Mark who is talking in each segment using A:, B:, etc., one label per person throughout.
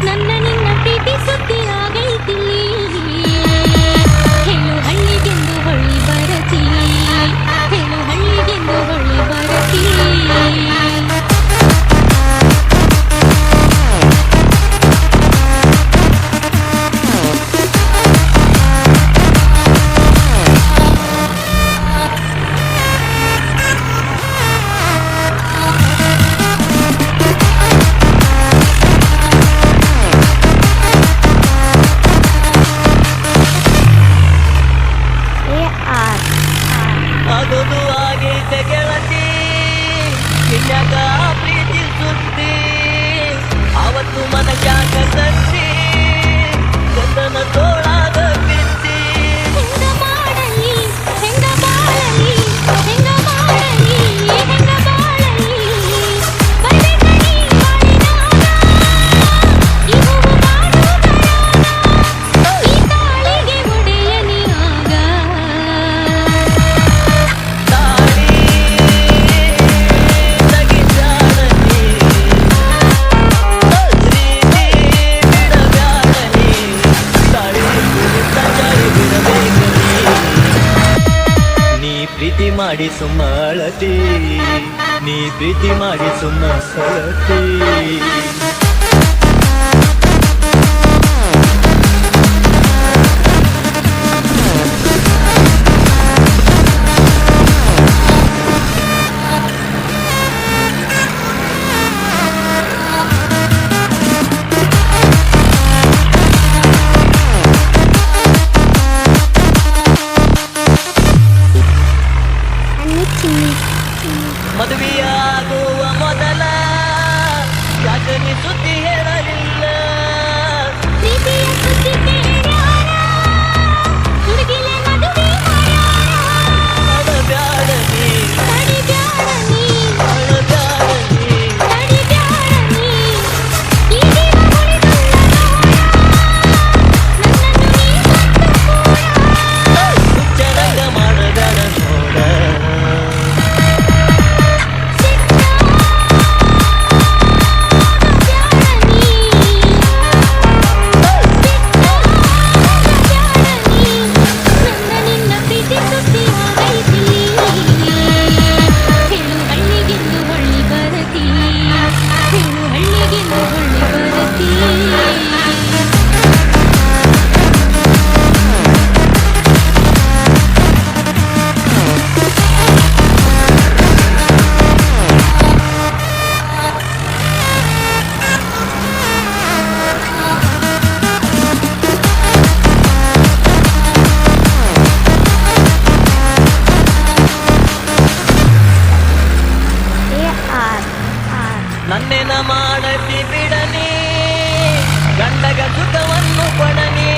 A: ನನ್ನ ನಿನ್ನ ಪ್ರೀತಿ ಸುದ್ದಿ ಆಗೈತಿಲ್ಲಿ ಹೇಳು ಹಳ್ಳಿಗೆಂದು ಹೊಳ್ಳಿ ಬರತಿ ಹೇಳು ಹಳ್ಳಿಗೆಂದು ಹೊಳ್ಳಿ ಬರತಿ
B: ಆಗೋದು ಆಗೈತೆ ಗೆಳತಿ ನಿನ್ಯಾಗ ಪ್ರೀತಿ ಸುದ್ದಿ ಅವತ್ತು ಮನಸ್ಯಾಗ ಸತ್ತಿ ಗಂಡನ ತೋಳಾಗ ಬಿತ್ತಿ
A: ಹೆಂಗ ಮಾಡಲಿ ಹೆಂಗ ಬಾಳಲಿ ಹೆಂಗ ಮಾಡಲಿ ಹೆಂಗ ಬಾಳಲಿ ಬರಬೇಕನಿ ಬಾಳಿನಾಗ ಈ ಹೂವು ಮಾಡುವುದರಾಗ ಈ ತಾಳಿಗೆ ಒಡೆಯಲಿ ಆಗ
B: ತಾಳಿ ತಗಿಸಾಡಲಿ ಪ್ರೀತಿ ಬಿಡಬ್ಯಾಡಲಿ ತಾಳಿ ತಚಾಳಿ ಬಿಡಬೇಕಲಿ ನೀ ಪ್ರೀತಿ ಮಾಡಿ ಸುಮ್ಮ ಅಳತಿ ನೀ ಪ್ರೀತಿ ಮಾಡಿ ಸುಮ್ಮ ಸಲತಿ ಮದುವೆಯಾಗುವ ಮೊದಲ ಯಾಕೆ ನೀ ಸುದ್ದಿ ಹೇಳಲಿಲ್ಲ
A: ಪ್ರೀತಿಯ ಸುದ್ದಿ ಕೇಳ್ಯಾರ ಹುಡುಗಿಲೆ ಮದುವೆ ಮಾಡ್ಯಾರ
B: ಅಳಬ್ಯಾಡಲಿ
A: ತಡಿಬ್ಯಾಡನಿ
B: ಅಳಬ್ಯಾಡಲಿ
A: ತಡಿಬ್ಯಾಡನಿ ಈ ಜೀವ ಉಳಿದುಲ್ಲ ನನ್ನನ್ನು ನೀ ಕೊಟ್ಟು
B: ಹುಚ್ಚರಂಗ ಮಾಡಬೇಡ ನೋಡ
A: ನನ್ನ ನಿನ್ನ ಪ್ರೀತಿ ಸುದ್ದಿ ಆಗೈತಿ ಹೇಳು ಹಳ್ಳಿಗೆಂದು ಹೊಳ್ಳಿ ಬರತಿ ಹೇಳು ಹಳ್ಳಿಗೆಂದು ಹೊಳ್ಳಿ ಬರತಿ
B: ನನ್ನೇನ ಮಾಡತಿ ಬಿಡನಿ ಗಂಡಗ ಸುಖವನ್ನು ಕೊಡನಿ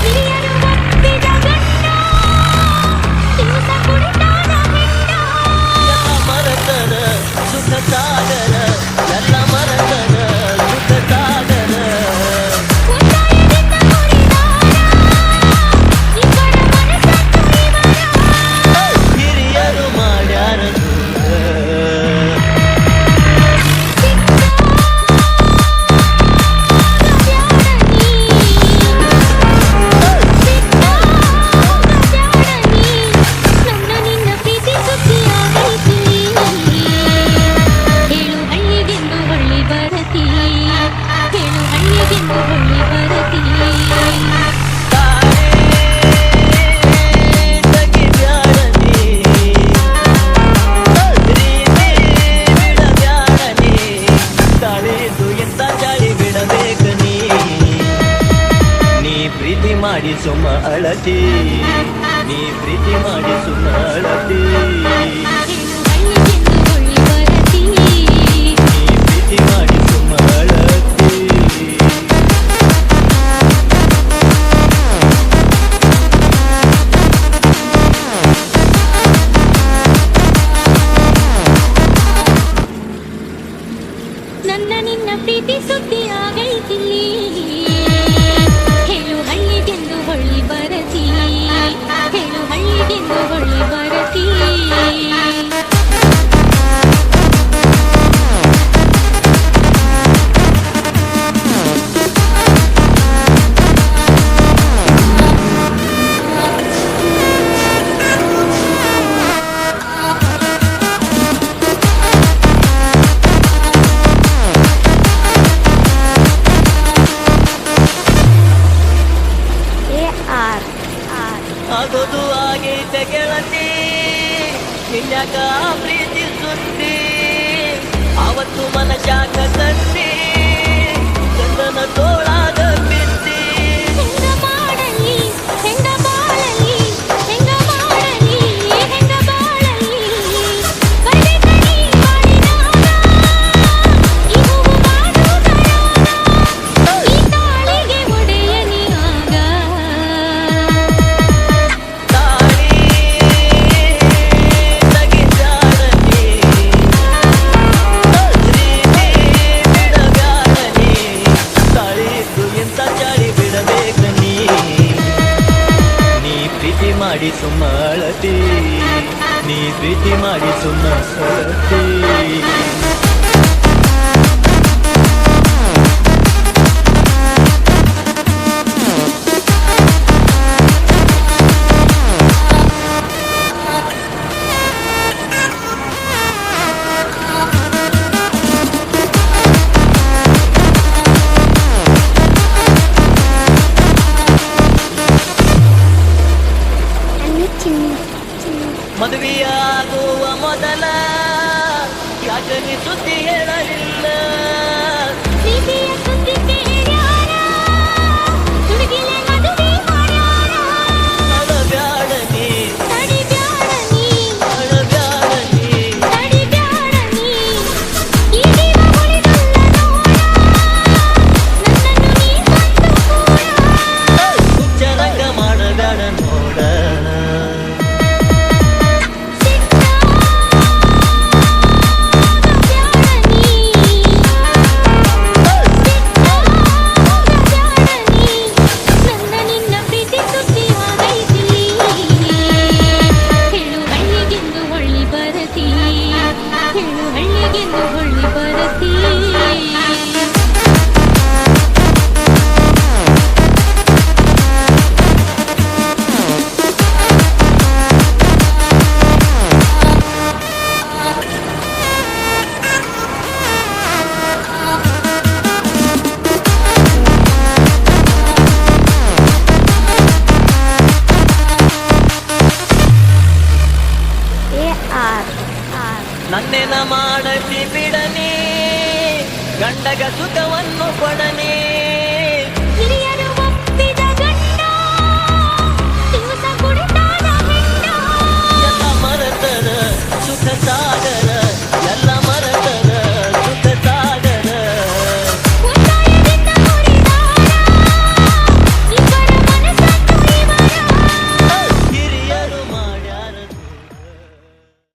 A: ಹಿರಿಯರು ಒಪ್ಪಿದ ಗಂಡ ದಿವಸ ಕುಡಿತಾನ ಹೆಂಡ
B: ಎಲ್ಲ ಮರತರ ಸುಖ ಸಾಗರ ಎಲ್ಲ ಮರತರ ಸುಖ ಸಾಗರ
A: ಉದ್ದಾಯದಿಂದ ಕುಡಿದಾರ ಇಬ್ಬರ ಮನಸ್ಸನ್ನು ಇವರ
B: ಹಿರಿಯರು ಮಾಡ್ಯಾರ
A: ನನ್ನ ನಿನ್ನ ಪ್ರೀತಿ ಸುದ್ದಿ ಆಗೈತಿ ಹೇಳು ಹಳ್ಳಿಗೆಂದು ಹೊಳ್ಳಿ ಬರತಿ ಹೇಳು ಹಳ್ಳಿಗೆಂದು ಹೊಳ್ಳಿ ಬರತಿ
B: ಪ್ರೀತಿ ಮಾಡಿ ಸುಮ್ಮ ಅಳತಿ ನೀ ಪ್ರೀತಿ ಮಾಡಿ ಸುಮ್ಮ ಅಳತಿ
A: ಹೇಳು ಹಳ್ಳಿಗೆಂದು ಹೊಳ್ಳಿ ಬರತಿ
B: ನೀ ಪ್ರೀತಿ ಮಾಡಿ ಸುಮ್ಮ ಅಳತಿ
A: ನನ್ನ ನಿನ್ನ ಪ್ರೀತಿ ಸುದ್ದಿ ಆಗೈತಿಲ್ಲಿ ಹೇಳು ಹಳ್ಳಿಗೆಂದು ಹೊಳ್ಳಿ ಬರತಿ ಹೇಳು ಹಳ್ಳಿಗೆಂದು ಹೊಳ್ಳಿ ಬರತಿ
B: ಪ್ರೀತಿ ಮಾಡಿ ಸುಮ್ಮ ಸರತಿ ಮದುವೆಯಾಗುವ ಮೊದಲ ಯಾಕೆ ನೀ ಸುದ್ದಿ ಹೇಳಲಿಲ್ಲ
A: ಪ್ರೀತಿಯ ಸುದ್ದಿ ಕೇಳ್ಯಾರ ಹುಡುಗಿಲೆ ಮದುವೆ ಮಾಡ್ಯಾರ
B: ಅಳಬ್ಯಾಡ ನೀ
A: ತಡಿಬ್ಯಾಡ ನೀ
B: ಅಳಬ್ಯಾಡ ನೀ
A: ತಡಿಬ್ಯಾಡ ನೀ ಈ ಜೀವ ಉಳಿದಲ್ಲ ನೋಡ ನನ್ನನ್ನು ನೀ ತಂದು ಕೂಡ
B: ಹುಚ್ಚರಂಗ ಮಾಡಬ್ಯಾಡ ನೋಡ ನನ್ನೇನ ಮಾಡತಿ ಬಿಡನಿ ಗಂಡಗ ಸುಖವನ್ನು ಕೊಡನಿ